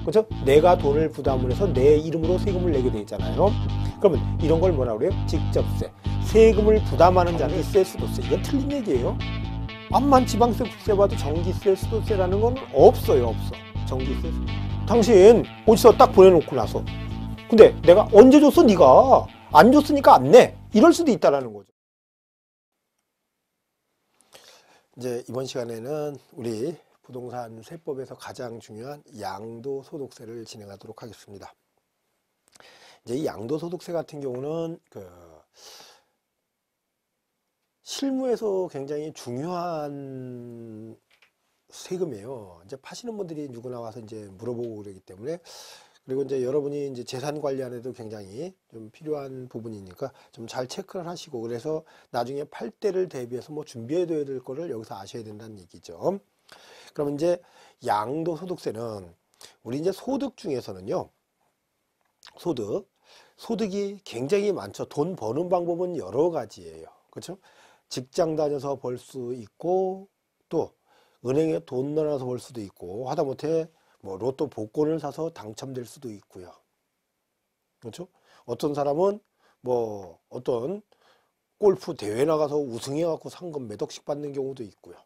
그렇죠? 내가 돈을 부담을 해서 내 이름으로 세금을 내게 돼 있잖아요. 그러면 이런 걸 뭐라 그래요? 직접세. 세금을 부담하는 전기세, 수도세. 이건 틀린 얘기예요. 암만 지방세, 국세 봐도 전기세, 수도세라는 건 없어요. 없어. 전기세. 당신 어디서 딱 보내놓고 나서 근데 내가 언제 줬어? 네가 안 줬으니까 안 내. 이럴 수도 있다라는 거죠. 이제 이번 시간에는 우리 부동산 세법에서 가장 중요한 양도소득세를 진행하도록 하겠습니다. 이제 이 양도소득세 같은 경우는 실무에서 굉장히 중요한 세금이에요. 이제 파시는 분들이 누구나 와서 이제 물어보고 그러기 때문에, 그리고 이제 여러분이 이제 재산 관리하는데도 굉장히 좀 필요한 부분이니까 좀 잘 체크를 하시고, 그래서 나중에 팔 때를 대비해서 뭐 준비해야 될 거를 여기서 아셔야 된다는 얘기죠. 그럼 이제 양도소득세는 우리 이제 소득 중에서는요, 소득이 굉장히 많죠. 돈 버는 방법은 여러 가지예요. 그렇죠? 직장 다녀서 벌 수 있고, 또 은행에 돈 넣어놔서 벌 수도 있고, 하다못해 뭐 로또 복권을 사서 당첨될 수도 있고요. 그렇죠? 어떤 사람은 뭐 어떤 골프 대회 나가서 우승해 갖고 상금 몇 억씩 받는 경우도 있고요.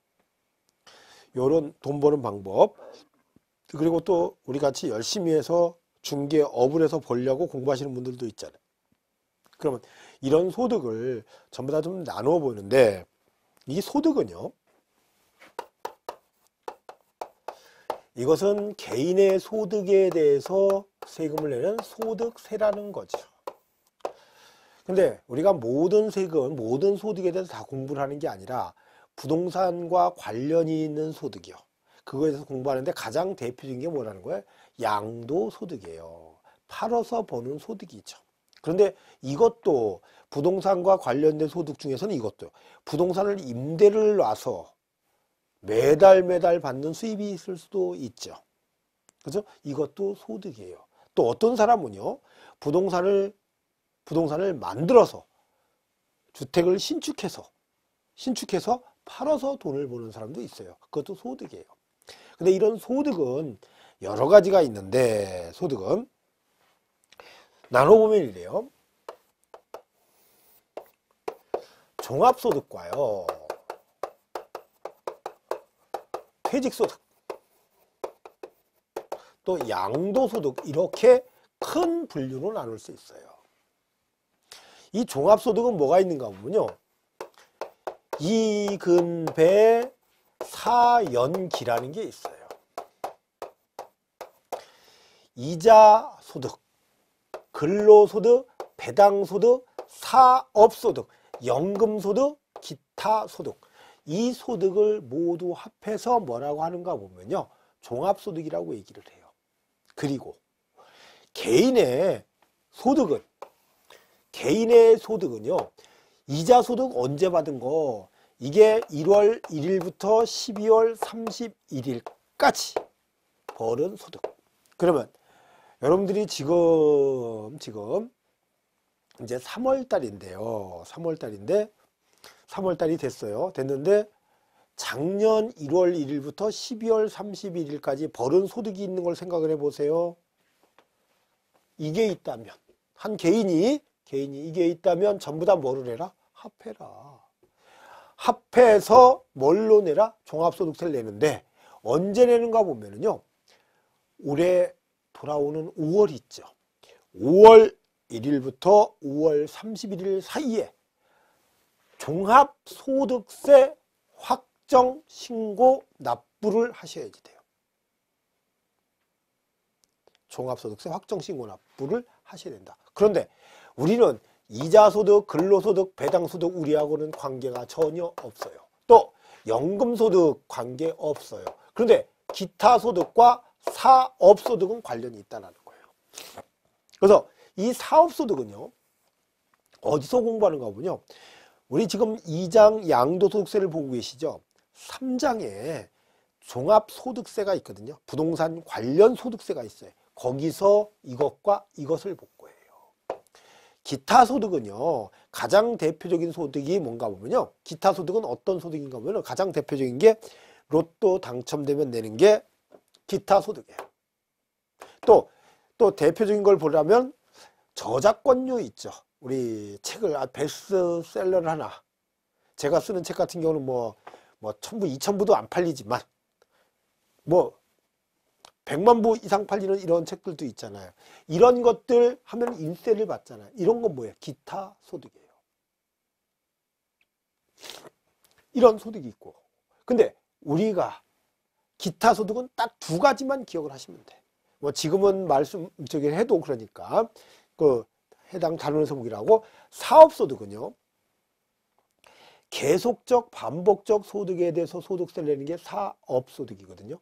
요런 돈 버는 방법. 그리고 또 우리 같이 열심히 해서 중개업을 해서 벌려고 공부하시는 분들도 있잖아요. 그러면 이런 소득을 전부 다 좀 나누어 보는데, 이 소득은요, 이것은 개인의 소득에 대해서 세금을 내는 소득세라는 거죠. 근데 우리가 모든 세금, 모든 소득에 대해서 다 공부를 하는 게 아니라 부동산과 관련이 있는 소득이요. 그거에 대해서 공부하는데 가장 대표적인 게 뭐라는 거예요? 양도소득이에요. 팔아서 버는 소득이죠. 그런데 이것도 부동산과 관련된 소득 중에서는 이것도 부동산을 임대를 놔서 매달 받는 수입이 있을 수도 있죠. 그죠? 이것도 소득이에요. 또 어떤 사람은요, 부동산을 만들어서 주택을 신축해서 팔아서 돈을 버는 사람도 있어요. 그것도 소득이에요. 근데 이런 소득은 여러 가지가 있는데, 소득은 나눠보면 이래요. 종합소득과요, 퇴직소득, 또 양도소득, 이렇게 큰 분류로 나눌 수 있어요. 이 종합소득은 뭐가 있는가 보면요, 이근배 사연기라는 게 있어요. 이자소득, 근로소득, 배당소득, 사업소득, 연금소득, 기타소득, 이 소득을 모두 합해서 뭐라고 하는가 보면요, 종합소득이라고 얘기를 해요. 그리고 개인의 소득은요, 이자소득 언제 받은 거, 이게 1월 1일부터 12월 31일까지 벌은 소득. 그러면 여러분들이 지금 이제 3월 달인데요. 3월 달이 됐는데 작년 1월 1일부터 12월 31일까지 벌은 소득이 있는 걸 생각을 해 보세요. 이게 있다면, 한 개인이 이게 있다면 전부 다 뭐를 해라? 합해라. 합해서 뭘로 내라? 종합소득세를 내는데, 언제 내는가 보면은요, 올해 돌아오는 5월 있죠. 5월 1일부터 5월 31일 사이에 종합소득세 확정 신고 납부를 하셔야지 돼요. 종합소득세 확정 신고 납부를 하셔야 된다. 그런데 우리는 이자소득, 근로소득, 배당소득, 우리하고는 관계가 전혀 없어요. 또 연금소득 관계 없어요. 그런데 기타소득과 사업소득은 관련이 있다는 거예요. 그래서 이 사업소득은요, 어디서 공부하는가 보면요, 우리 지금 2장 양도소득세를 보고 계시죠? 3장에 종합소득세가 있거든요. 부동산 관련 소득세가 있어요. 거기서 이것과 이것을 볼 거예요. 기타 소득은요, 가장 대표적인 소득이 뭔가 보면요, 기타 소득은 어떤 소득인가 보면 가장 대표적인 게 로또 당첨되면 내는 게 기타 소득이에요. 또 대표적인 걸 보려면 저작권료 있죠. 우리 책을 베스트셀러를 하나, 제가 쓰는 책 같은 경우는 뭐 1000부, 2000부도 안 팔리지만 뭐 100만 부 이상 팔리는 이런 책들도 있잖아요. 이런 것들 하면 인세를 받잖아요. 이런 건 뭐예요? 기타 소득이에요. 이런 소득이 있고. 근데 우리가 기타 소득은 딱 두 가지만 기억을 하시면 돼. 뭐 지금은 해도 그러니까 그 해당 단원 서목이라고. 사업소득은요, 계속적 반복적 소득에 대해서 소득세를 내는 게 사업소득이거든요.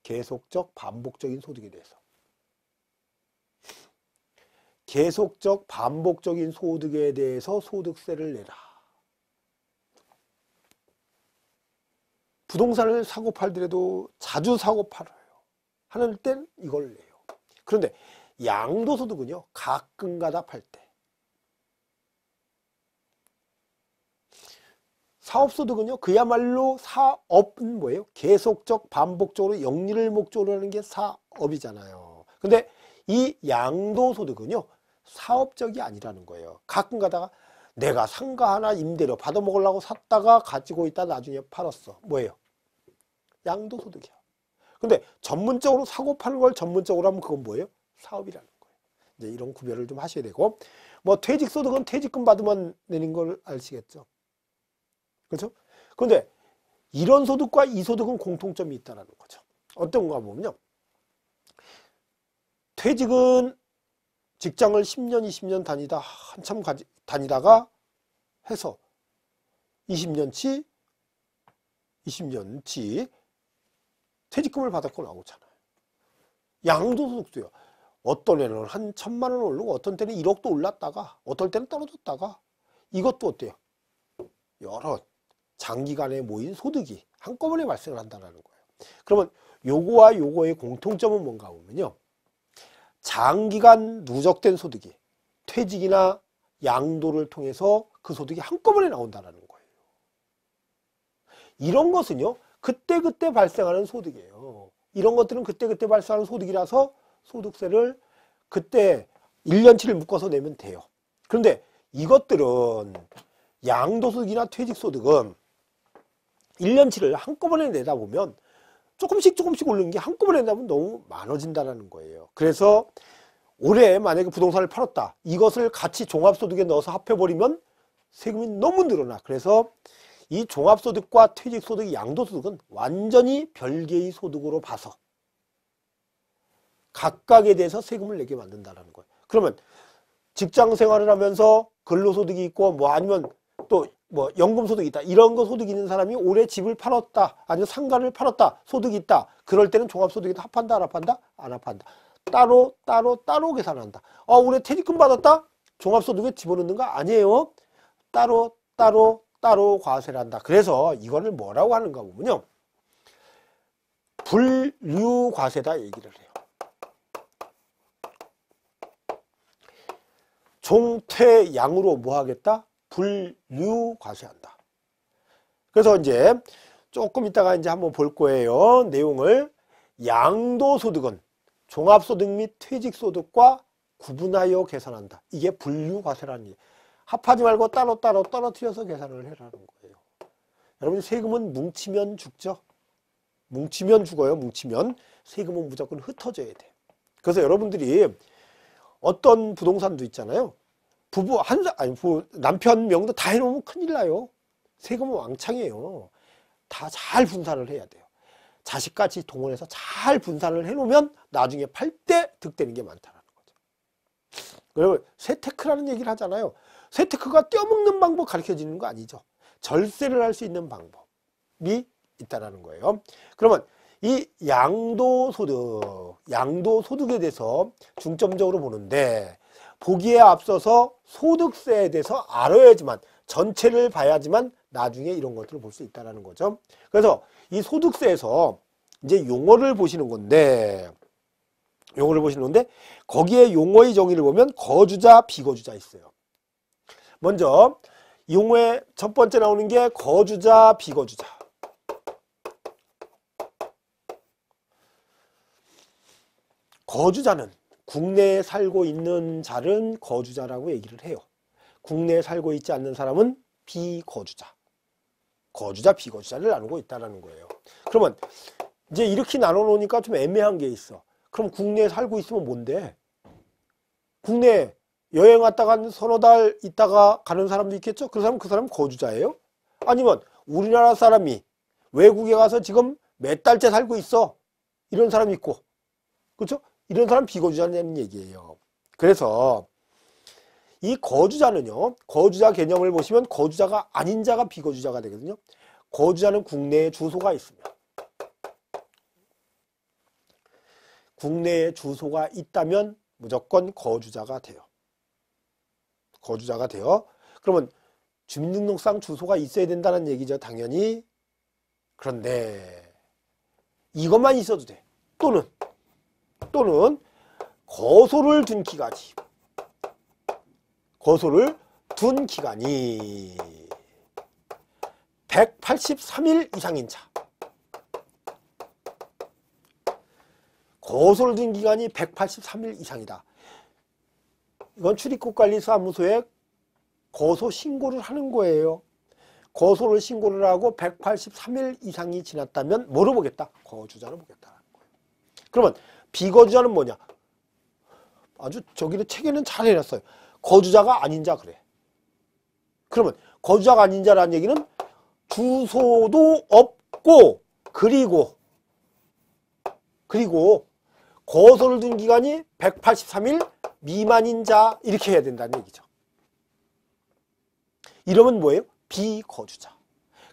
계속적 반복적인 소득에 대해서. 계속적 반복적인 소득에 대해서 소득세를 내라. 부동산을 사고 팔더라도 자주 사고 팔아요. 하는 땐 이걸 내요. 그런데 양도소득은요, 가끔가다 팔 때. 사업소득은요, 그야말로 사업은 뭐예요? 계속적 반복적으로 영리를 목적으로 하는 게 사업이잖아요. 근데 이 양도소득은요, 사업적이 아니라는 거예요. 가끔 가다가 내가 상가 하나 임대료 받아먹으려고 샀다가 가지고 있다 나중에 팔았어. 뭐예요? 양도소득이야. 근데 전문적으로 사고 파는 걸 전문적으로 하면 그건 뭐예요? 사업이라는 거예요. 이제 이런 구별을 좀 하셔야 되고, 뭐 퇴직소득은 퇴직금 받으면 내는 걸 아시겠죠? 그렇죠? 그런데 이런 소득과 이 소득은 공통점이 있다는 거죠. 어떤가 보면요, 퇴직은 직장을 10년, 20년 다니다 한참 다니다가 해서 20년치 퇴직금을 받았고 나오잖아요. 양도소득도요. 어떤 애는 한 1000만 원 오르고 어떤 때는 1억도 올랐다가 어떨 때는 떨어졌다가, 이것도 어때요? 여러 장기간에 모인 소득이 한꺼번에 발생을 한다는 거예요. 그러면 요거와 요거의 공통점은 뭔가 보면요, 장기간 누적된 소득이 퇴직이나 양도를 통해서 그 소득이 한꺼번에 나온다는 거예요. 이런 것은요, 그때그때 발생하는 소득이에요. 이런 것들은 그때그때 발생하는 소득이라서 소득세를 그때 1년치를 묶어서 내면 돼요. 그런데 이것들은 양도소득이나 퇴직소득은 1년치를 한꺼번에 내다 보면 조금씩 오르는 게 한꺼번에 내다 보면 너무 많아진다는 거예요. 그래서 올해 만약에 부동산을 팔았다. 이것을 같이 종합소득에 넣어서 합해버리면 세금이 너무 늘어나. 그래서 이 종합소득과 퇴직소득, 양도소득은 완전히 별개의 소득으로 봐서 각각에 대해서 세금을 내게 만든다는 거예요. 그러면 직장 생활을 하면서 근로소득이 있고 뭐 아니면 또 뭐 연금소득이 있다. 이런 거 소득이 있는 사람이 올해 집을 팔았다. 아니면 상가를 팔았다. 소득이 있다. 그럴 때는 종합소득에다 합한다. 안 합한다? 안 합한다. 따로 계산한다. 올해 퇴직금 받았다? 종합소득에 집어넣는 거 아니에요. 따로 과세를 한다. 그래서 이거를 뭐라고 하는가 보면요, 분류과세다 얘기를 해요. 종퇴양으로 뭐 하겠다? 분류과세한다. 그래서 이제 조금 이따가 이제 한번 볼 거예요. 내용을. 양도소득은 종합소득 및 퇴직소득과 구분하여 계산한다. 이게 분류과세라는 얘기. 합하지 말고 따로 떨어뜨려서 계산을 해라는 거예요. 여러분, 세금은 뭉치면 죽죠. 뭉치면 죽어요. 뭉치면. 세금은 무조건 흩어져야 돼. 그래서 여러분들이 어떤 부동산도 있잖아요. 남편 명도 다 해놓으면 큰일 나요. 세금은 왕창이에요. 다 잘 분산을 해야 돼요. 자식까지 동원해서 잘 분산을 해놓으면 나중에 팔 때 득되는 게 많다는 거죠. 그리고 세테크라는 얘기를 하잖아요. 세테크가 떼어먹는 방법 가르쳐지는 거 아니죠. 절세를 할 수 있는 방법이 있다는 거예요. 그러면 이 양도소득에 대해서 중점적으로 보는데, 보기에 앞서서 소득세에 대해서 알아야지만, 전체를 봐야지만 나중에 이런 것들을 볼 수 있다는 거죠. 그래서 이 소득세에서 이제 용어를 보시는 건데, 거기에 용어의 정의를 보면 거주자, 비거주자 있어요. 먼저 용어의 첫 번째 나오는 게 거주자, 비거주자. 거주자는 국내에 살고 있는 자는 거주자라고 얘기를 해요. 국내에 살고 있지 않는 사람은 비거주자. 거주자, 비거주자를 나누고 있다는 거예요. 그러면 이제 이렇게 나눠 놓으니까 좀 애매한 게 있어. 그럼 국내에 살고 있으면 뭔데? 국내에 여행 왔다가 서너 달 있다가 가는 사람도 있겠죠? 그 사람 거주자예요? 아니면 우리나라 사람이 외국에 가서 지금 몇 달째 살고 있어. 이런 사람이 있고. 그렇죠? 이런 사람 비거주자라는 얘기예요. 그래서 이 거주자는요. 거주자 개념을 보시면 거주자가 아닌 자가 비거주자가 되거든요. 거주자는 국내에 주소가 있으면. 국내에 주소가 있다면 무조건 거주자가 돼요. 거주자가 돼요. 그러면 주민등록상 주소가 있어야 된다는 얘기죠. 당연히. 그런데 이것만 있어도 돼. 또는 거소를 둔 기간이. 거소를 둔 기간이 183일 이상인 자. 거소를 둔 기간이 183일 이상이다. 이건 출입국관리사무소에 거소 신고를 하는 거예요. 거소를 신고를 하고 183일 이상이 지났다면 뭐로 보겠다? 거주자로 보겠다는 거예요. 그러면 비거주자는 뭐냐? 아주 저기는 책에는 잘 해놨어요. 거주자가 아닌 자 그래. 그러면 거주자가 아닌 자라는 얘기는 주소도 없고 그리고 거소를 둔 기간이 183일 미만인 자 이렇게 해야 된다는 얘기죠. 이러면 뭐예요? 비거주자.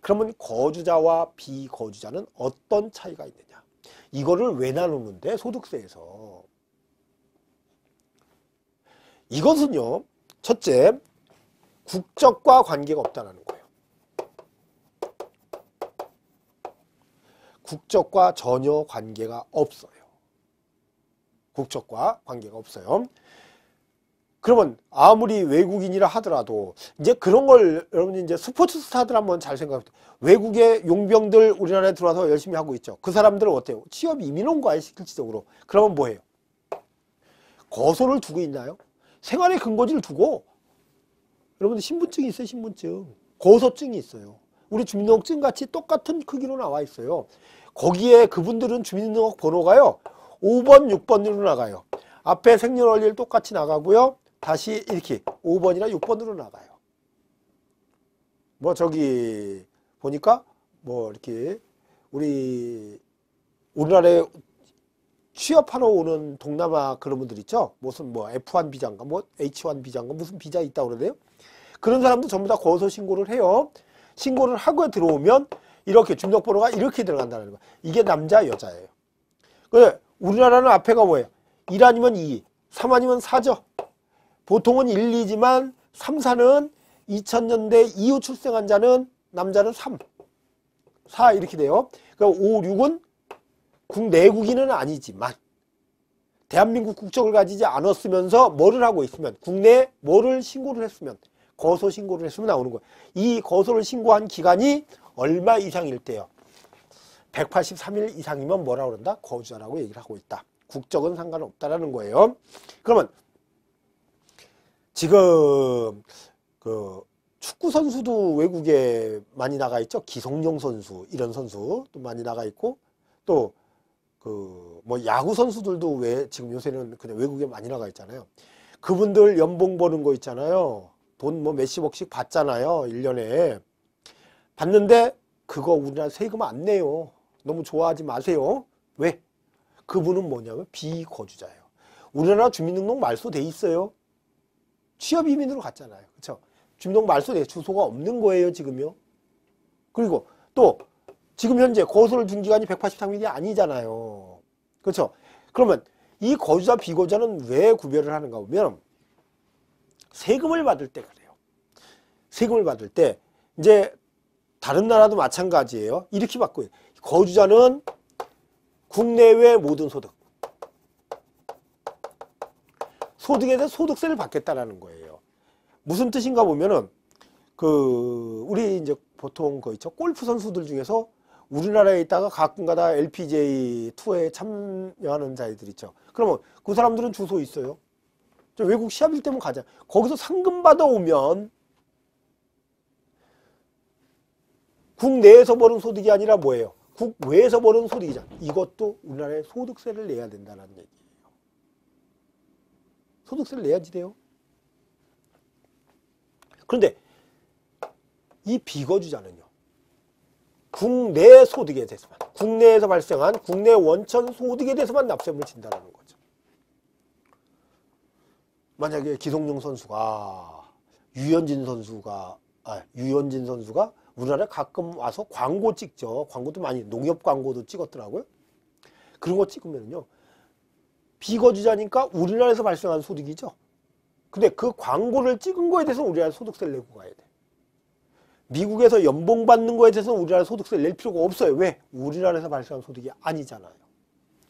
그러면 거주자와 비거주자는 어떤 차이가 있느냐? 이거를 왜 나누는데 소득세에서? 이것은요. 첫째, 국적과 관계가 없다는 거예요. 국적과 전혀 관계가 없어요. 국적과 관계가 없어요. 그러면 아무리 외국인이라 하더라도 이제 그런 걸 여러분이 이제 스포츠 스타들 한번 잘 생각해 보세요. 외국의 용병들 우리나라에 들어와서 열심히 하고 있죠. 그 사람들은 어때요? 취업 이민 온 거예요, 실질적으로. 그러면 뭐예요? 거소를 두고 있나요? 생활의 근거지를 두고. 여러분들 신분증이 있어요, 신분증. 거소증이 있어요. 우리 주민등록증 같이 똑같은 크기로 나와 있어요. 거기에 그분들은 주민등록 번호가요 5번, 6번으로 나가요. 앞에 생년월일 똑같이 나가고요. 다시 이렇게 5번이나 6번으로 나가요. 뭐 저기 보니까 뭐 이렇게 우리나라에 취업하러 오는 동남아 그런 분들 있죠. 무슨 뭐 F1 비자인가 뭐 H1 비자인가 무슨 비자 있다고 그러네요. 그런 사람도 전부 다 거소 신고를 해요. 신고를 하고 들어오면 이렇게 주민등록번호가 이렇게 들어간다는 거예요. 이게 남자 여자예요. 그래 우리나라는 앞에가 뭐예요? 1 아니면 2, 3 아니면 4죠. 보통은 1, 2지만 3, 4는 2000년대 이후 출생한 자는 남자는 3, 4 이렇게 돼요. 그러니까 5, 6은 내국인은 아니지만 대한민국 국적을 가지지 않았으면서 뭐를 하고 있으면 국내에 뭐를 신고를 했으면 거소 신고를 했으면 나오는 거예요. 이 거소를 신고한 기간이 얼마 이상일 때요? 183일 이상이면 뭐라고 그런다? 거주자라고 얘기를 하고 있다. 국적은 상관없다라는 거예요. 그러면 지금 그 축구 선수도 외국에 많이 나가 있죠. 기성용 선수 이런 선수도 많이 나가 있고 또 그 뭐 야구 선수들도 왜 지금 요새는 그냥 외국에 많이 나가 있잖아요. 그분들 연봉 버는 거 있잖아요. 돈 뭐 몇십억씩 받잖아요. 1년에. 받는데 그거 우리나라 세금 안 내요. 너무 좋아하지 마세요. 왜? 그분은 뭐냐면 비거주자예요. 우리나라 주민등록 말소 돼 있어요. 취업 이민으로 갔잖아요. 그렇죠? 주민등록 말소 돼 주소가 없는 거예요, 지금요. 그리고 또 지금 현재 거소를 둔 기간이 183일이 아니잖아요. 그렇죠? 그러면 이 거주자 비거주자는 왜 구별을 하는가 보면 세금을 받을 때 그래요. 세금을 받을 때 이제 다른 나라도 마찬가지예요. 이렇게 받고 거주자는 국내외 모든 소득. 소득에 대해 소득세를 받겠다라는 거예요. 무슨 뜻인가 보면은 우리 이제 보통 거 있죠. 골프 선수들 중에서 우리나라에 있다가 가끔가다 LPGA 투어에 참여하는 자들 있죠. 그러면 그 사람들은 주소 있어요. 저 외국 시합일 때면 가자. 거기서 상금 받아오면 국내에서 버는 소득이 아니라 뭐예요? 국외에서 버는 소득이잖아. 이것도 우리나라에 소득세를 내야 된다는 얘기예요. 소득세를 내야지 돼요. 그런데 이 비거주자는요. 국내 소득에 대해서만, 국내에서 발생한 국내 원천 소득에 대해서만 납세금을 진다는 거죠. 만약에 기성용 선수가 유현진 선수가 우리나라에 가끔 와서 광고 찍죠. 광고도 많이, 농협 광고도 찍었더라고요. 그런 거 찍으면요. 비거주자니까 우리나라에서 발생한 소득이죠. 근데 그 광고를 찍은 거에 대해서는 우리나라 소득세를 내고 가야 돼. 미국에서 연봉 받는 거에 대해서는 우리나라 소득세를 낼 필요가 없어요. 왜? 우리나라에서 발생한 소득이 아니잖아요.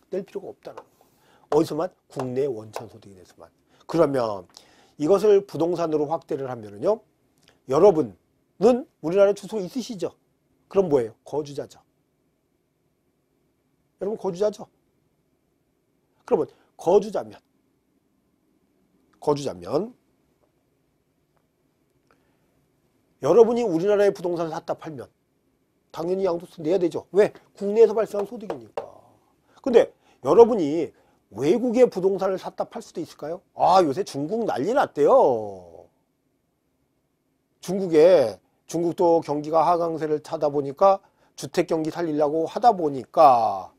낼 필요가 없다는 거. 어디서만? 국내 원천 소득에 대해서만. 그러면 이것을 부동산으로 확대를 하면은요. 여러분은 우리나라에 주소 있으시죠? 그럼 뭐예요? 거주자죠. 여러분 거주자죠? 그러면 거주자면 여러분이 우리나라의 부동산을 샀다 팔면 당연히 양도세 내야 되죠. 왜? 국내에서 발생한 소득이니까. 근데 여러분이 외국의 부동산을 샀다 팔 수도 있을까요? 아, 요새 중국 난리 났대요. 중국도 경기가 하강세를 타다 보니까 주택 경기 살리려고 하다 보니까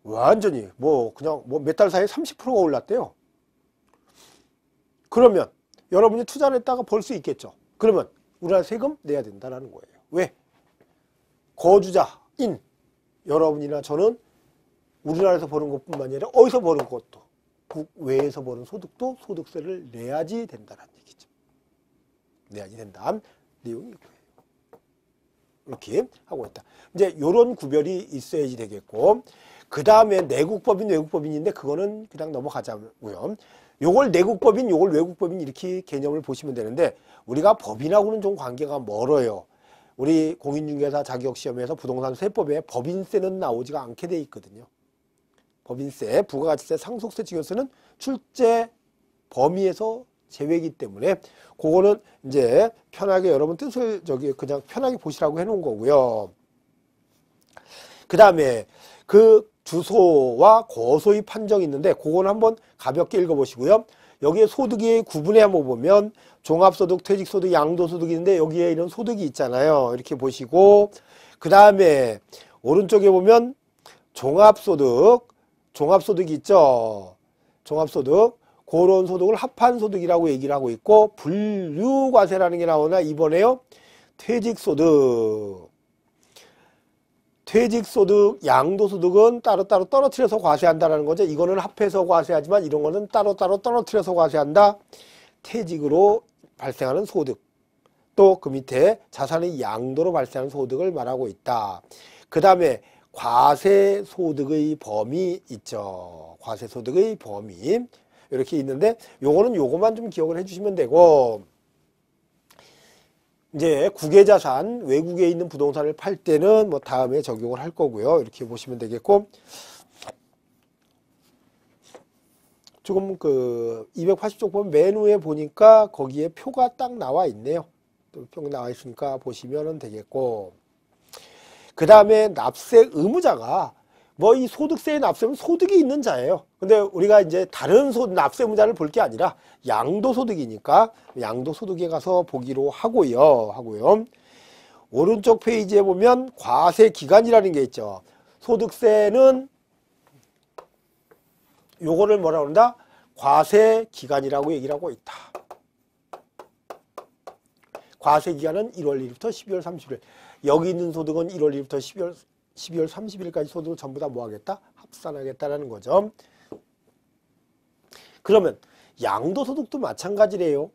완전히 그냥 몇 달 사이에 30%가 올랐대요. 그러면 여러분이 투자를 했다가 벌 수 있겠죠. 그러면 우리나라 세금 내야 된다는 거예요. 왜? 거주자인 여러분이나 저는 우리나라에서 버는 것뿐만 아니라 어디서 버는 것도 국외에서 버는 소득도 소득세를 내야지 된다는 얘기죠. 내야지 된다는 내용이 이거예요. 이렇게 하고 있다. 이제 이런 구별이 있어야지 되겠고, 그 다음에 내국법인, 외국법인인데 그거는 그냥 넘어가자고요. 요걸 내국법인, 요걸 외국법인 이렇게 개념을 보시면 되는데, 우리가 법인하고는 좀 관계가 멀어요. 우리 공인중개사 자격시험에서 부동산 세법에 법인세는 나오지가 않게 돼 있거든요. 법인세, 부가가치세, 상속세, 증여세는 출제 범위에서 제외이기 때문에 그거는 이제 편하게 여러분 뜻을 그냥 편하게 보시라고 해놓은 거고요. 그 다음에 그 주소와 거소의 판정이 있는데 그거는 한번 가볍게 읽어보시고요. 여기에 소득이 구분해 한번 보면 종합소득, 퇴직소득, 양도소득이 있는데 여기에 이런 소득이 있잖아요. 이렇게 보시고 그 다음에 오른쪽에 보면 종합소득이 있죠. 종합소득, 그런 소득을 합한소득이라고 얘기를 하고 있고 분류과세라는 게 나오나 이번에요. 퇴직소득, 양도소득은 따로따로 떨어뜨려서 과세한다는 거죠. 이거는 합해서 과세하지만 이런 거는 따로따로 떨어뜨려서 과세한다. 퇴직으로 발생하는 소득, 또 그 밑에 자산의 양도로 발생하는 소득을 말하고 있다. 그 다음에 과세소득의 범위 있죠. 과세소득의 범위 이렇게 있는데 요거는 요거만 좀 기억을 해주시면 되고, 이제 국외자산, 외국에 있는 부동산을 팔 때는 다음에 적용을 할 거고요. 이렇게 보시면 되겠고, 조금 280쪽 보면 맨 위에 보니까 거기에 표가 딱 나와 있네요. 또 표가 나와 있으니까 보시면 되겠고, 그 다음에 납세 의무자가 이 소득세에 납세면 소득이 있는 자예요. 근데 우리가 이제 다른 납세 의무자를 볼 게 아니라 양도소득이니까 양도소득에 가서 보기로 하고요. 오른쪽 페이지에 보면 과세기간이라는 게 있죠. 소득세는 요거를 뭐라 그런다? 과세기간이라고 얘기를 하고 있다. 과세기간은 1월 1일부터 12월 30일. 여기 있는 소득은 1월 1일부터 12월 30일까지 소득을 전부 다 뭐하겠다? 합산하겠다라는 거죠. 그러면 양도소득도 마찬가지래요.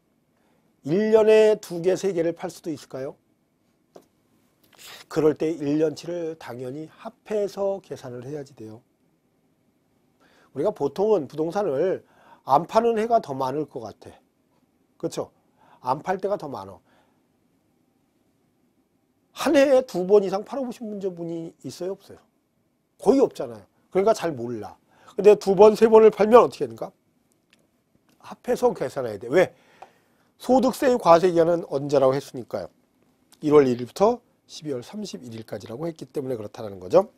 1년에 2개, 3개를 팔 수도 있을까요? 그럴 때 1년치를 당연히 합해서 계산을 해야지 돼요. 우리가 보통은 부동산을 안 파는 해가 더 많을 것 같아. 그렇죠? 안 팔 때가 더 많아. 한 해에 2번 이상 팔아보신 문제분이 있어요, 없어요? 거의 없잖아요. 그러니까 잘 몰라. 근데 2번, 3번을 팔면 어떻게 되는가? 합해서 계산해야 돼. 왜? 소득세의 과세기간은 언제라고 했으니까요. 1월 1일부터 12월 31일까지라고 했기 때문에 그렇다는 거죠.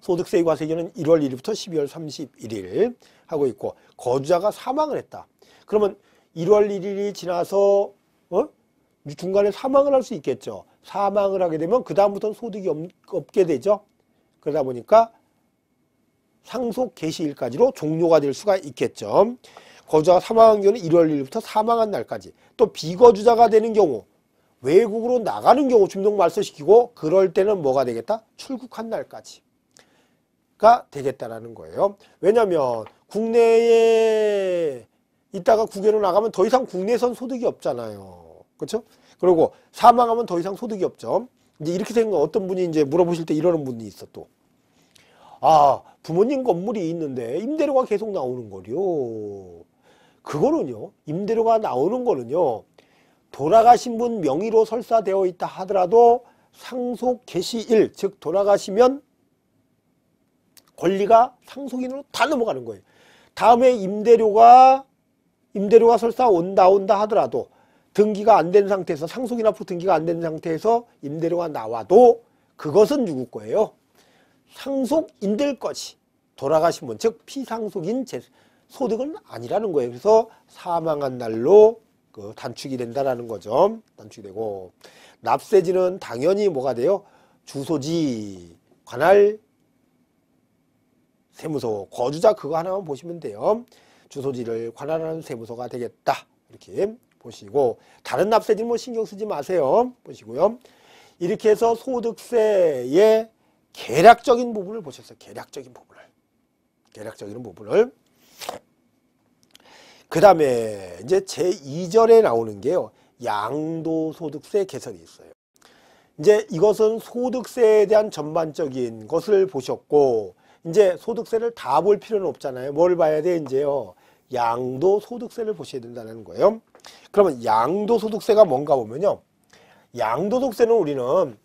소득세의 과세기간은 1월 1일부터 12월 31일 하고 있고, 거주자가 사망을 했다. 그러면 1월 1일이 지나서 중간에 사망을 할 수 있겠죠. 사망을 하게 되면 그 다음부터는 소득이 없게 되죠. 그러다 보니까 상속 개시일까지로 종료가 될 수가 있겠죠. 거주자가 사망한 경우는 1월 1일부터 사망한 날까지. 또 비거주자가 되는 경우, 외국으로 나가는 경우 주민등록 말소시키고 그럴 때는 뭐가 되겠다? 출국한 날까지가 되겠다라는 거예요. 왜냐하면 국내에 있다가 국외로 나가면 더 이상 국내선 소득이 없잖아요. 그렇죠? 그리고 사망하면 더 이상 소득이 없죠. 이제 이렇게 생각 어떤 분이 이제 물어보실 때 이러는 분이 있어 또. 아, 부모님 건물이 있는데 임대료가 계속 나오는 거요. 그거는요, 임대료가 나오는 거는요, 돌아가신 분 명의로 설사되어 있다 하더라도 상속 개시일, 즉 돌아가시면 권리가 상속인으로 다 넘어가는 거예요. 다음에 임대료가 설사 온다 하더라도 등기가 안 된 상태에서, 상속인 앞으로 등기가 안 된 상태에서 임대료가 나와도 그것은 누구 거예요? 상속인들 것이. 돌아가신 분, 즉 피상속인 소득은 아니라는 거예요. 그래서 사망한 날로 단축이 된다라는 거죠. 단축이 되고, 납세지는 당연히 뭐가 돼요? 주소지, 관할, 세무서, 거주자 그거 하나만 보시면 돼요. 주소지를 관할하는 세무서가 되겠다. 이렇게 보시고, 다른 납세지는 뭐 신경 쓰지 마세요. 보시고요. 이렇게 해서 소득세의 계략적인 부분을 보셨어요. 계략적인 부분을. 그 다음에 이제 제2절에 나오는 게요, 양도소득세 개설이 있어요. 이제 이것은 소득세에 대한 전반적인 것을 보셨고, 이제 소득세를 다 볼 필요는 없잖아요. 뭘 봐야 돼? 이제요, 양도소득세를 보셔야 된다는 거예요. 그러면 양도소득세가 뭔가 보면요, 양도소득세는 우리는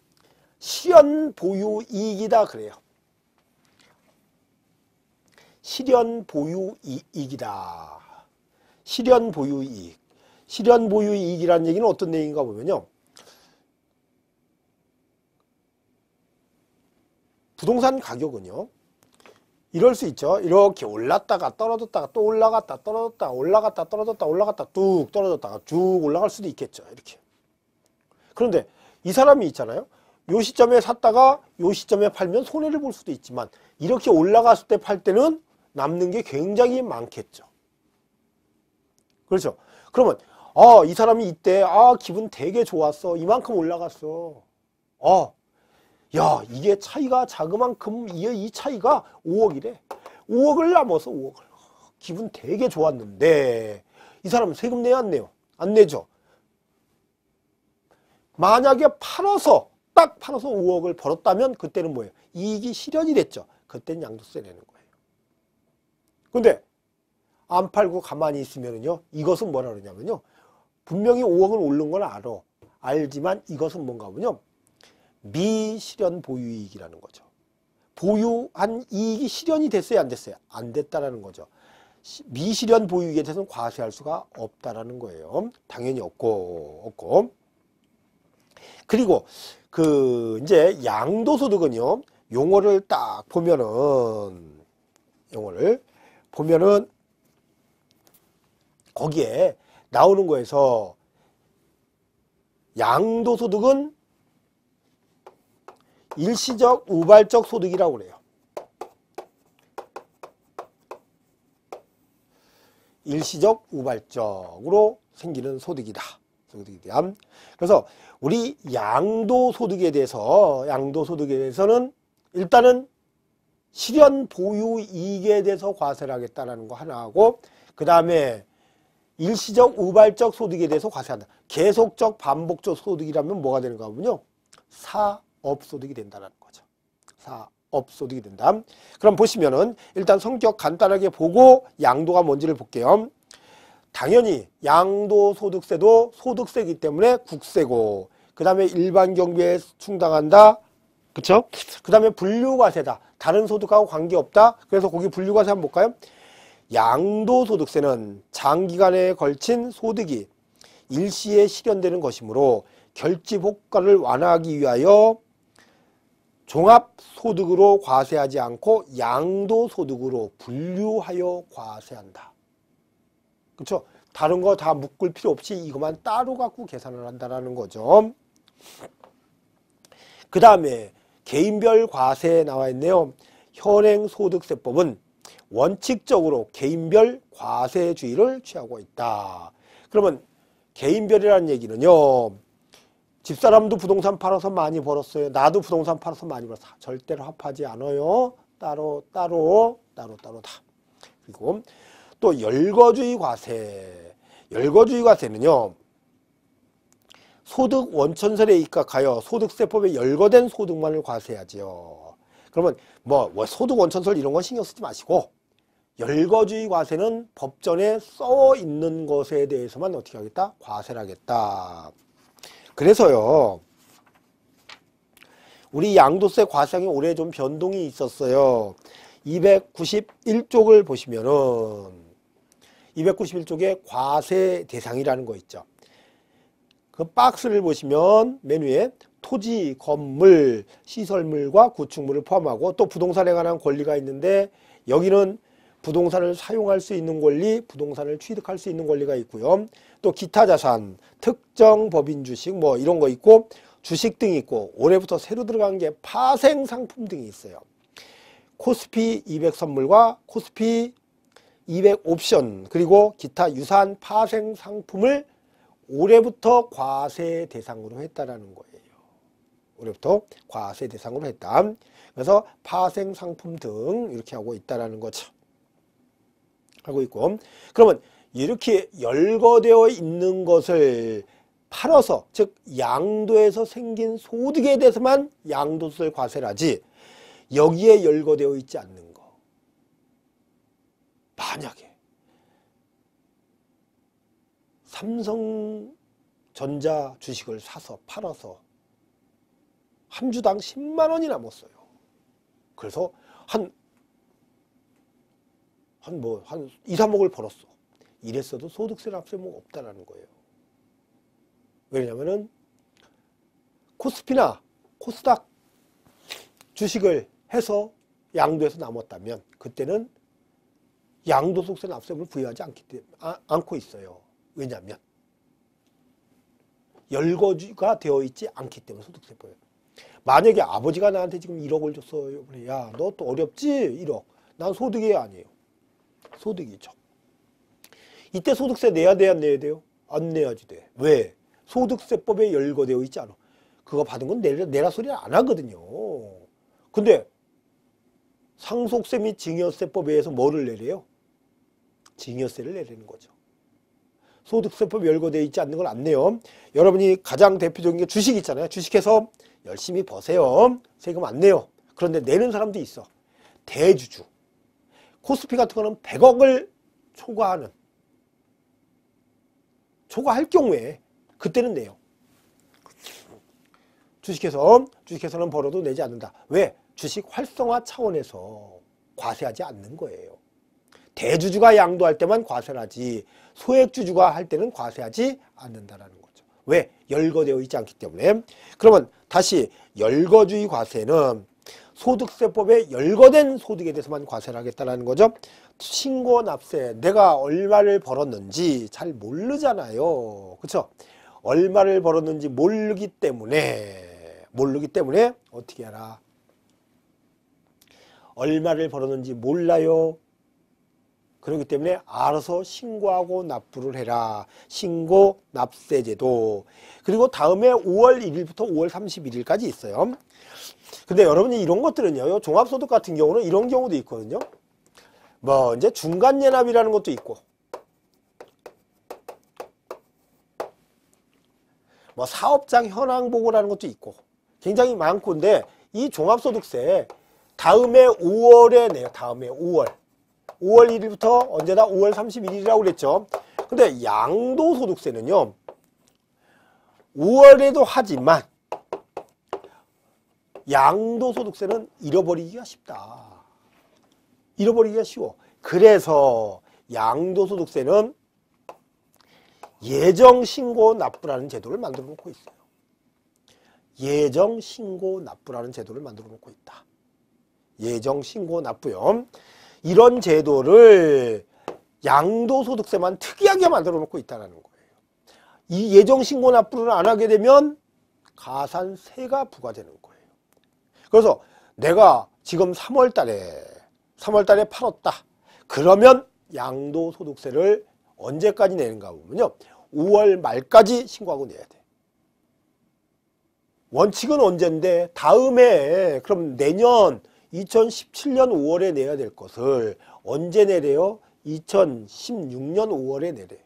실현보유이익이다 그래요. 실현보유이익이다. 실현보유이익. 실현보유이익이라는 얘기는 어떤 내용인가 보면요, 부동산 가격은요, 이럴 수 있죠. 이렇게 올랐다가 떨어졌다가 또 올라갔다 떨어졌다 올라갔다 떨어졌다 올라갔다 뚝 떨어졌다가 쭉 올라갈 수도 있겠죠. 이렇게. 그런데 이 사람이 있잖아요. 요 시점에 샀다가 요 시점에 팔면 손해를 볼 수도 있지만, 이렇게 올라갔을 때 팔 때는 남는 게 굉장히 많겠죠. 그렇죠. 그러면 이 사람이 이때 기분 되게 좋았어. 이만큼 올라갔어. 야, 이게 차이가 자그만큼, 이 차이가 5억이래. 5억을 남아서 5억을. 기분 되게 좋았는데, 이 사람은 세금 내야 안 내요? 안 내죠. 만약에 딱 팔아서 5억을 벌었다면 그때는 뭐예요? 이익이 실현이 됐죠. 그때는 양도세 내는 거예요. 근데 안 팔고 가만히 있으면요, 이것은 뭐라 그러냐면요, 분명히 5억은 오른 걸 알지만 이것은 뭔가 보면요, 미실현 보유이익이라는 거죠. 보유한 이익이 실현이 됐어요, 안 됐어요? 안 됐다라는 거죠. 미실현 보유이익에 대해서는 과세할 수가 없다라는 거예요. 당연히 없고. 그리고 이제 양도소득은요, 용어를 딱 보면은 거기에 나오는 거에서 양도소득은 일시적 우발적 소득이라고 그래요. 일시적 우발적으로 생기는 소득이다. 그래서 우리 양도소득에 대해서는 일단은 실현 보유 이익에 대해서 과세를 하겠다는 거 하나 하고, 그 다음에 일시적 우발적 소득에 대해서 과세한다. 계속적 반복적 소득이라면 뭐가 되는가 하면요, 사업소득이 된다는 거죠. 사업소득이 된다. 그럼 보시면은 일단 성격 간단하게 보고 양도가 뭔지를 볼게요. 당연히 양도소득세도 소득세이기 때문에 국세고, 그 다음에 일반 경비에 충당한다. 그쵸? 그 다음에 분류과세다. 다른 소득하고 관계없다. 그래서 거기 분류과세 한번 볼까요? 양도소득세는 장기간에 걸친 소득이 일시에 실현되는 것이므로 결집 효과를 완화하기 위하여 종합소득으로 과세하지 않고 양도소득으로 분류하여 과세한다. 그렇죠? 다른 거 다 묶을 필요 없이 이것만 따로 갖고 계산을 한다는 거죠. 그 다음에 개인별 과세에 나와 있네요. 현행소득세법은 원칙적으로 개인별 과세주의를 취하고 있다. 그러면 개인별이라는 얘기는요. 집사람도 부동산 팔아서 많이 벌었어요. 나도 부동산 팔아서 많이 벌었어. 절대로 합하지 않아요. 따로 다. 그리고 또 열거주의 과세. 열거주의 과세는요. 소득 원천설에 입각하여 소득세법에 열거된 소득만을 과세하지요. 그러면 뭐 소득 원천설 이런 건 신경 쓰지 마시고 열거주의 과세는 법전에 써 있는 것에 대해서만 어떻게 하겠다? 과세를 하겠다. 그래서요. 우리 양도세 과세량이 올해 좀 변동이 있었어요. 291쪽을 보시면은 291쪽에 과세 대상이라는 거 있죠. 그 박스를 보시면 맨 위에 토지, 건물, 시설물과 구축물을 포함하고 또 부동산에 관한 권리가 있는데 여기는 부동산을 사용할 수 있는 권리, 부동산을 취득할 수 있는 권리가 있고요. 또 기타 자산, 특정 법인 주식 뭐 이런 거 있고 주식 등이 있고 올해부터 새로 들어간 게 파생 상품 등이 있어요. 코스피 200 선물과 코스피 200 옵션 그리고 기타 유사한 파생 상품을 올해부터 과세 대상으로 했다라는 거예요. 올해부터 과세 대상으로 했다. 그래서 파생 상품 등 이렇게 하고 있다라는 거죠. 하고 있고 그러면 이렇게 열거되어 있는 것을 팔아서 즉 양도에서 생긴 소득에 대해서만 양도세 과세를 하지 여기에 열거되어 있지 않는 거. 만약에 삼성전자 주식을 사서 팔아서 한 주당 10만 원이 남았어요. 그래서 한 2, 3억을 벌었어. 이랬어도 소득세 납세목 없다라는 거예요. 왜냐면은 코스피나 코스닥 주식을 해서 양도에서 남았다면 그때는 양도소득세 납세를 부여하지 않고 있어요. 왜냐하면 열거주가 되어 있지 않기 때문에 소득세법에. 만약에 아버지가 나한테 지금 1억을 줬어요. 야, 너 또 어렵지? 1억. 난 소득이 아니에요. 소득이죠. 이때 소득세 내야 돼, 안 내야 돼요? 안 내야지 돼. 왜? 소득세법에 열거되어 있지 않아. 그거 받은 건 내라 소리를 안 하거든요. 근데 상속세 및 증여세법에 의해서 뭐를 내래요? 증여세를 내리는 거죠. 소득세법 열거되어 있지 않는 걸 안 내요. 여러분이 가장 대표적인 게 주식 있잖아요. 주식해서 열심히 버세요. 세금 안 내요. 그런데 내는 사람도 있어. 대주주. 코스피 같은 거는 100억을 초과할 경우에 그때는 내요. 주식해서는 벌어도 내지 않는다. 왜? 주식 활성화 차원에서 과세하지 않는 거예요. 대주주가 양도할 때만 과세를 하지 소액주주가 할 때는 과세하지 않는다라는 거죠. 왜? 열거되어 있지 않기 때문에. 그러면 다시 열거주의 과세는 소득세법에 열거된 소득에 대해서만 과세를 하겠다는 거죠. 신고 납세, 내가 얼마를 벌었는지 잘 모르잖아요. 그렇죠? 얼마를 벌었는지 모르기 때문에 어떻게 알아? 얼마를 벌었는지 몰라요. 그렇기 때문에 알아서 신고하고 납부를 해라. 신고 납세제도. 그리고 다음에 5월 1일부터 5월 31일까지 있어요. 근데 여러분이 이런 것들은요. 종합소득 같은 경우는 이런 경우도 있거든요. 뭐 이제 중간예납이라는 것도 있고 뭐 사업장 현황보고라는 것도 있고 굉장히 많고 근데 이 종합소득세 다음에 5월에 내요. 다음에 5월 1일부터 언제다? 5월 31일이라고 그랬죠. 근데 양도소득세는요. 5월에도 하지만 양도소득세는 잃어버리기가 쉽다. 잃어버리기가 쉬워. 그래서 양도소득세는 예정신고 납부라는 제도를 만들어 놓고 있어요. 예정신고 납부라는 제도를 만들어 놓고 있다. 예정신고 납부요. 이런 제도를 양도소득세만 특이하게 만들어 놓고 있다는 거예요. 이 예정신고 납부를 안 하게 되면 가산세가 부과되는 거예요. 그래서 내가 지금 3월 달에 팔았다. 그러면 양도소득세를 언제까지 내는가 보면요. 5월 말까지 신고하고 내야 돼. 원칙은 언젠데 다음에 그럼 내년 2017년 5월에 내야 될 것을 언제 내래요? 2016년 5월에 내래.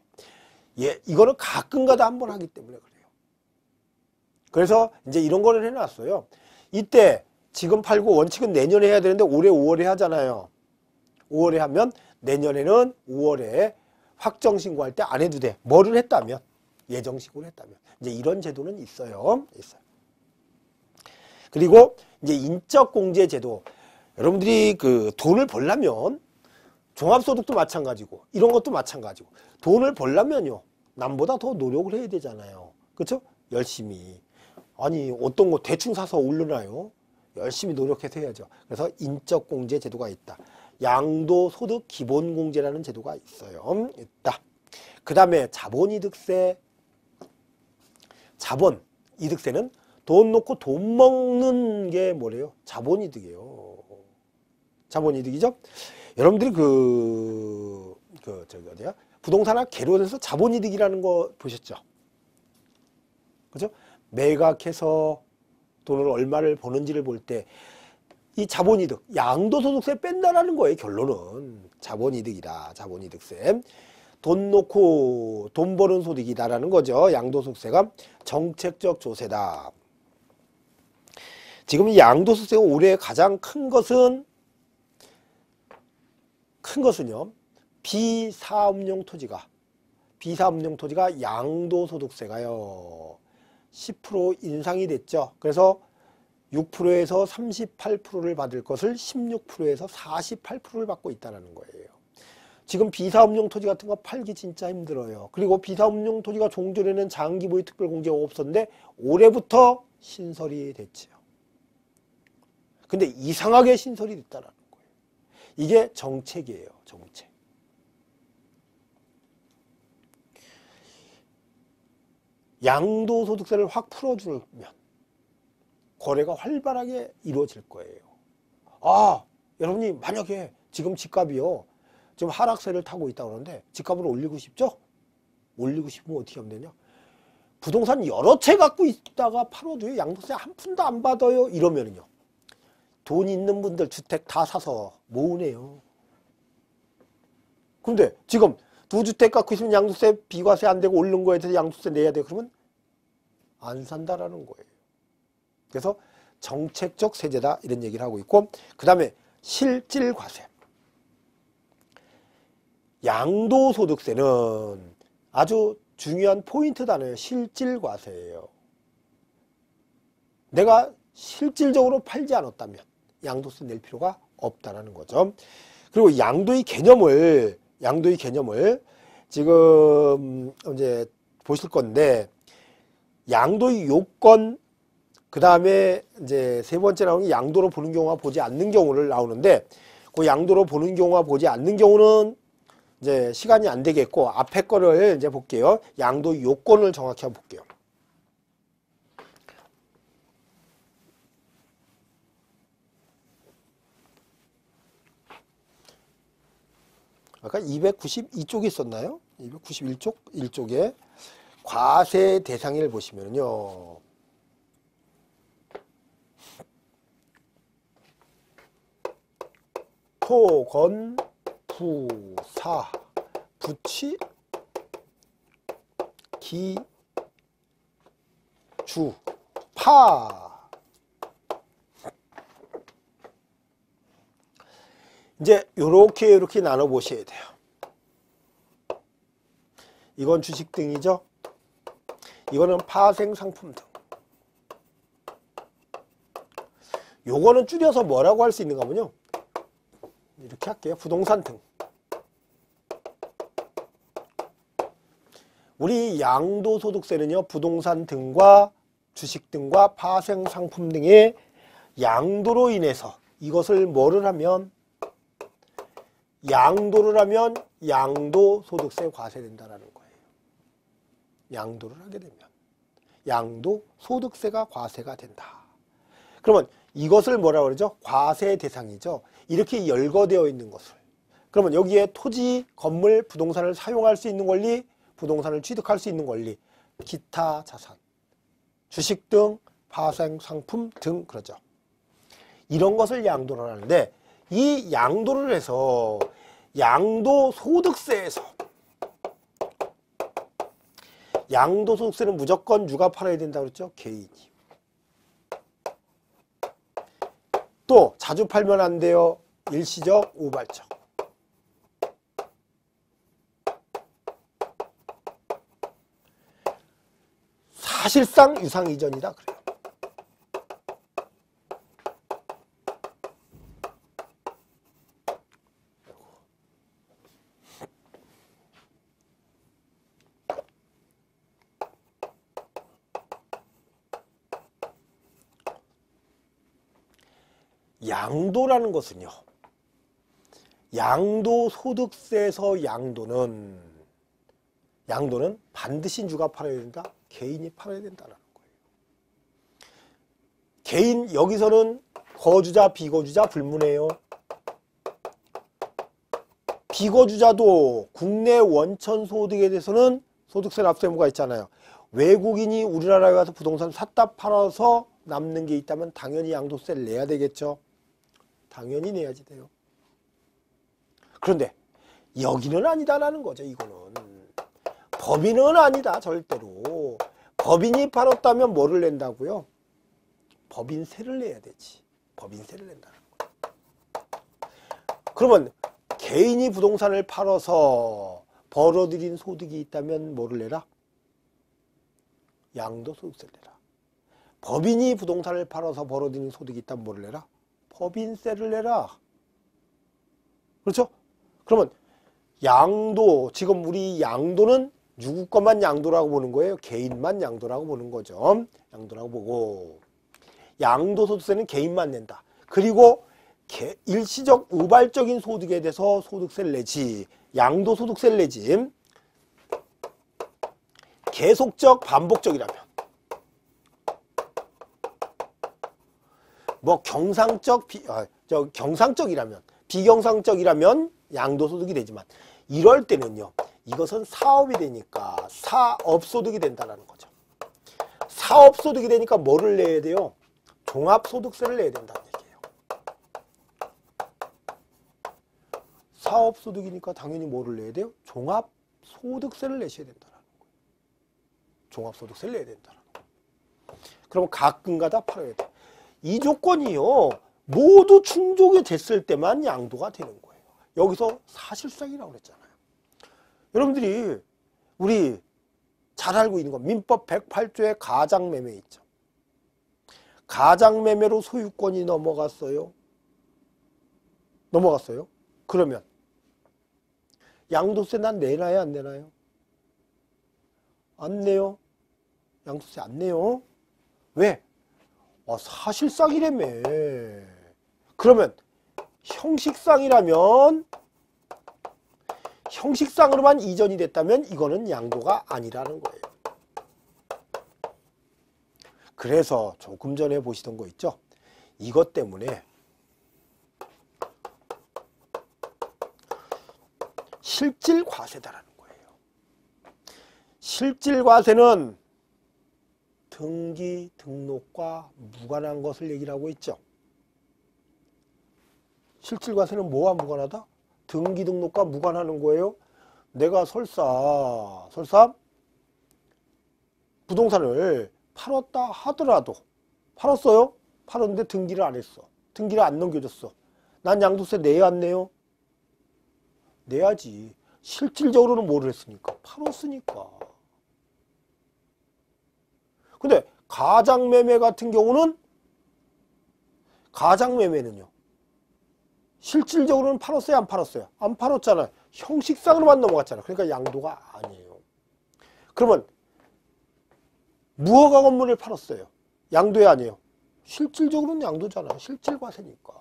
예, 이거는 가끔가다 한 번 하기 때문에 그래요. 그래서 이제 이런 거를 해놨어요. 이때 지금 팔고 원칙은 내년에 해야 되는데 올해 5월에 하잖아요. 5월에 하면 내년에는 5월에 확정신고할 때 안 해도 돼. 뭐를 했다면? 예정신고를 했다면. 이제 이런 제도는 있어요. 그리고 이제 인적공제 제도. 여러분들이 그 돈을 벌려면 종합소득도 마찬가지고 이런 것도 마찬가지고 돈을 벌려면요. 남보다 더 노력을 해야 되잖아요. 그렇죠? 열심히. 아니 어떤 거 대충 사서 올려놔요. 열심히 노력해서 해야죠. 그래서 인적공제 제도가 있다. 양도소득 기본공제라는 제도가 있어요. 있다. 그 다음에 자본이득세. 자본이득세는 돈 놓고 돈 먹는 게 뭐래요? 자본이득이에요. 자본이득이죠? 여러분들이 저기 어디야? 부동산학 개론에서 자본이득이라는 거 보셨죠? 그죠? 매각해서 돈을 얼마를 버는지를 볼 때 이 자본이득, 양도소득세 뺀다라는 거예요. 결론은 자본이득이다. 자본이득세. 돈 놓고 돈 버는 소득이다라는 거죠. 양도소득세가 정책적 조세다. 지금 양도소득세가 올해 가장 큰 것은요. 비사업용 토지가 양도소득세가요. 10% 인상이 됐죠. 그래서 6%에서 38%를 받을 것을 16%에서 48%를 받고 있다는 거예요. 지금 비사업용 토지 같은 거 팔기 진짜 힘들어요. 그리고 비사업용 토지가 종전에는 장기보유 특별공제가 없었는데 올해부터 신설이 됐죠. 근데 이상하게 신설이 됐다는 거예요. 이게 정책이에요. 정책. 양도소득세를 확 풀어주면 거래가 활발하게 이루어질 거예요. 아, 여러분이 만약에 지금 집값이요. 지금 하락세를 타고 있다고 그러는데 집값을 올리고 싶죠? 올리고 싶으면 어떻게 하면 되냐? 부동산 여러 채 갖고 있다가 팔아도요. 양도세 한 푼도 안 받아요. 이러면은요. 돈 있는 분들 주택 다 사서 모으네요. 근데 지금 두 주택 갖고 있으면 양도세 비과세 안 되고 오른 거에 대해서 양도세 내야 돼. 그러면 안 산다라는 거예요. 그래서 정책적 세제다 이런 얘기를 하고 있고 그 다음에 실질과세. 양도소득세는 아주 중요한 포인트 단어예요. 실질과세예요. 내가 실질적으로 팔지 않았다면 양도세 낼 필요가 없다라는 거죠. 그리고 양도의 개념을 지금 이제 보실 건데 양도의 요건 그 다음에 이제 세 번째 나오는 게 양도로 보는 경우와 보지 않는 경우를 나오는데 그 양도로 보는 경우와 보지 않는 경우는 이제 시간이 안 되겠고 앞에 거를 이제 볼게요. 양도 요건을 정확히 한번 볼게요. 아까 292쪽이 있었나요? 291쪽 1쪽에 과세 대상일 보시면요. 토, 건, 부, 사, 부치, 기, 주, 파. 이제 이렇게 나눠 보셔야 돼요. 이건 주식 등이죠. 이거는 파생상품 등. 요거는 줄여서 뭐라고 할 수 있는가 하면요. 이렇게 할게요. 부동산 등. 우리 양도소득세는요. 부동산 등과 주식 등과 파생상품 등의 양도로 인해서 이것을 뭐를 하면 양도를 하면 양도소득세 과세된다라는 거예요. 양도를 하게 되면 양도소득세가 과세가 된다. 그러면 이것을 뭐라고 그러죠? 과세 대상이죠. 이렇게 열거되어 있는 것을. 그러면 여기에 토지, 건물, 부동산을 사용할 수 있는 권리, 부동산을 취득할 수 있는 권리, 기타 자산, 주식 등, 파생상품 등 그러죠. 이런 것을 양도를 하는데 이 양도를 해서 양도소득세에서 양도소득세는 무조건 누가 팔아야 된다고 그랬죠? 개인이. 또 자주 팔면 안 돼요. 일시적, 우발적. 사실상 유상 이전이다 그래요. 양도라는 것은요. 양도소득세에서 양도는 반드시 누가 팔아야 된다? 개인이 팔아야 된다는 거예요. 개인 여기서는 거주자, 비거주자 불문해요. 비거주자도 국내 원천 소득에 대해서는 소득세 납세 의무가 있잖아요. 외국인이 우리나라에 와서 부동산 샀다 팔아서 남는 게 있다면 당연히 양도세를 내야 되겠죠. 당연히 내야지 돼요. 그런데 여기는 아니다라는 거죠. 이거는 법인은 아니다. 절대로. 법인이 팔았다면 뭐를 낸다고요? 법인세를 내야 되지. 법인세를 낸다는 거예요. 그러면 개인이 부동산을 팔아서 벌어들인 소득이 있다면 뭐를 내라? 양도소득세를 내라. 법인이 부동산을 팔아서 벌어들인 소득이 있다면 뭐를 내라? 법인세를 내라. 그렇죠? 그러면 양도, 지금 우리 양도는 누구 것만 양도라고 보는 거예요? 개인만 양도라고 보는 거죠. 양도라고 보고 양도소득세는 개인만 낸다. 그리고 일시적 우발적인 소득에 대해서 소득세를 내지, 양도소득세를 내지, 계속적 반복적이라면 뭐 경상적이라면 비경상적이라면 양도소득이 되지만 이럴 때는요. 이것은 사업이 되니까 사업소득이 된다는 거죠. 사업소득이 되니까 뭐를 내야 돼요? 종합소득세를 내야 된다는 얘기예요. 사업소득이니까 당연히 뭐를 내야 돼요? 종합소득세를 내셔야 된다는 거예요. 종합소득세를 내야 된다는 거예요. 그럼 가끔가다 팔아야 돼. 이 조건이요. 모두 충족이 됐을 때만 양도가 되는 거예요. 여기서 사실상이라고 그랬잖아요. 여러분들이 우리 잘 알고 있는 거 민법 108조에 가장매매 있죠. 가장매매로 소유권이 넘어갔어요. 그러면 양도세 난 내나요? 안 내나요? 안 내요. 양도세 안 내요. 왜? 사실상이라며. 그러면 형식상으로만 이전이 됐다면 이거는 양도가 아니라는 거예요. 그래서 조금 전에 보시던 거 있죠? 이것 때문에 실질과세다라는 거예요. 실질과세는 등기, 등록과 무관한 것을 얘기를 하고 있죠. 실질과세는 뭐와 무관하다? 등기, 등록과 무관하는 거예요. 내가 설사 부동산을 팔았다 하더라도 팔았어요? 팔았는데 등기를 안 했어. 등기를 안 넘겨줬어. 난 양도세 내야 안 내요? 내야지. 실질적으로는 뭐를 했으니까? 팔았으니까. 근데 가장매매 같은 경우는 가장매매는요. 실질적으로는 팔았어요? 안 팔았어요? 안 팔았잖아요. 형식상으로만 넘어갔잖아요. 그러니까 양도가 아니에요. 그러면 무허가 건물을 팔았어요. 양도야 아니에요? 실질적으로는 양도잖아요. 실질과세니까.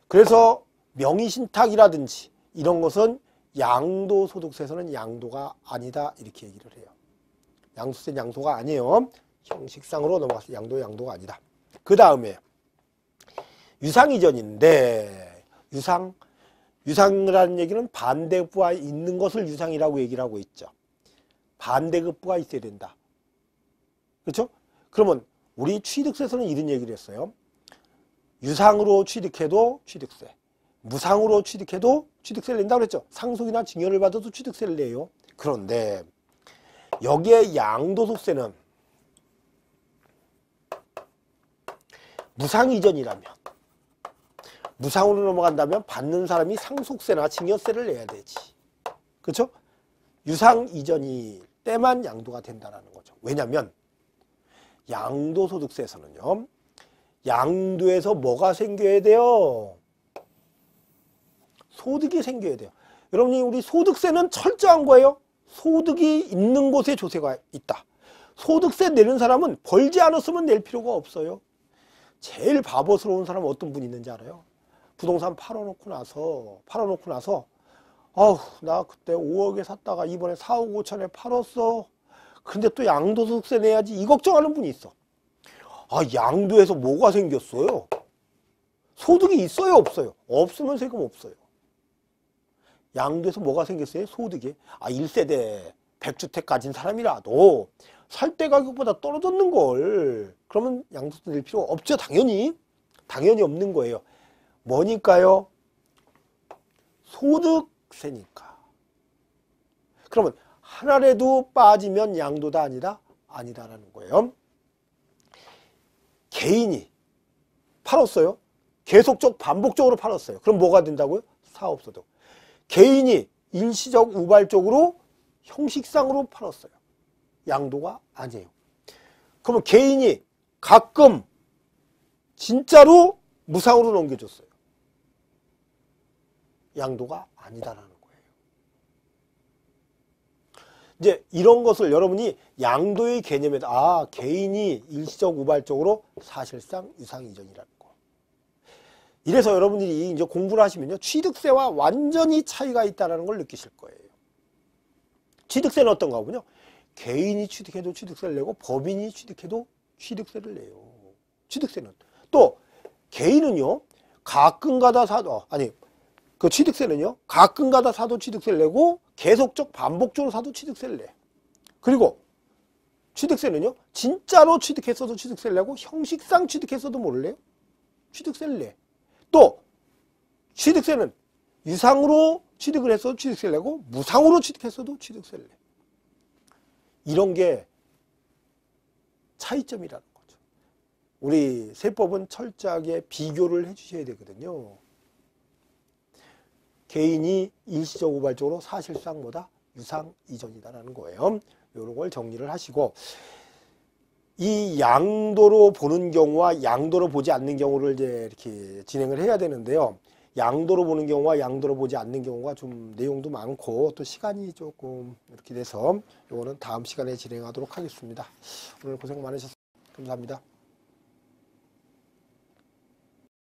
그래서 명의신탁이라든지 이런 것은 양도소득세에서는 양도가 아니다 이렇게 얘기를 해요. 양도세는 양도가 아니에요. 형식상으로 넘어가서 양도가 아니다. 그 다음에 유상이전인데 유상이라는 얘기는 반대급부가 있는 것을 유상이라고 얘기를 하고 있죠. 반대급부가 있어야 된다. 그렇죠? 그러면 우리 취득세에서는 이런 얘기를 했어요. 유상으로 취득해도 취득세, 무상으로 취득해도 취득세를 낸다고 그랬죠. 상속이나 증여를 받아도 취득세를 내요. 그런데 여기에 양도소득세는 무상이전이라면, 무상으로 넘어간다면 받는 사람이 상속세나 증여세를 내야 되지. 그렇죠? 유상이전이 때만 양도가 된다는 거죠. 왜냐하면 양도소득세에서는요. 양도에서 뭐가 생겨야 돼요? 소득이 생겨야 돼요. 여러분이 우리 소득세는 철저한 거예요. 소득이 있는 곳에 조세가 있다. 소득세 내는 사람은 벌지 않았으면 낼 필요가 없어요. 제일 바보스러운 사람은 어떤 분이 있는지 알아요? 부동산 팔아놓고 나서 아우 나 그때 5억에 샀다가 이번에 4억 5천에 팔았어. 근데 또 양도소득세 내야지 이 걱정하는 분이 있어. 아 양도에서 뭐가 생겼어요? 소득이 있어요 없어요? 없으면 세금 없어요. 양도에서 뭐가 생겼어요? 소득이. 아 1세대 100주택 가진 사람이라도 살 때 가격보다 떨어졌는 걸. 그러면 양도세 낼 필요 없죠. 당연히 없는 거예요. 뭐니까요? 소득세니까. 그러면 하나라도 빠지면 양도다 아니다? 아니다라는 거예요. 개인이 팔았어요. 계속적 반복적으로 팔았어요. 그럼 뭐가 된다고요? 사업소득. 개인이 일시적 우발적으로 형식상으로 팔았어요. 양도가 아니에요. 그러면 개인이 가끔 진짜로 무상으로 넘겨줬어요. 양도가 아니다라는 거예요. 이제 이런 것을 여러분이 양도의 개념에다 개인이 일시적 우발적으로 사실상 유상이전이라는 거. 이래서 여러분들이 이제 공부를 하시면요. 취득세와 완전히 차이가 있다는 걸 느끼실 거예요. 취득세는 어떤가 보면요. 개인이 취득해도 취득세를 내고 법인이 취득해도 취득세를 내요. 취득세는. 또 개인은요. 가끔가다 사도 그 취득세는요. 가끔가다 사도 취득세를 내고 계속적 반복적으로 사도 취득세를 내. 그리고 취득세는요. 진짜로 취득했어도 취득세를 내고 형식상 취득했어도 뭐를 내요? 취득세를 내. 또 취득세는 유상으로 취득을 했어도 취득세를 내고 무상으로 취득했어도 취득세를 내. 이런 게 차이점이라는 거죠. 우리 세법은 철저하게 비교를 해주셔야 되거든요. 개인이 일시적 우발적으로 사실상 뭐다? 유상 이전이다라는 거예요. 이런 걸 정리를 하시고 이 양도로 보는 경우와 양도로 보지 않는 경우를 이제 이렇게 진행을 해야 되는데요. 양도로 보는 경우와 양도로 보지 않는 경우가 좀 내용도 많고 또 시간이 조금 이렇게 돼서 이거는 다음 시간에 진행하도록 하겠습니다. 오늘 고생 많으셨습니다. 감사합니다.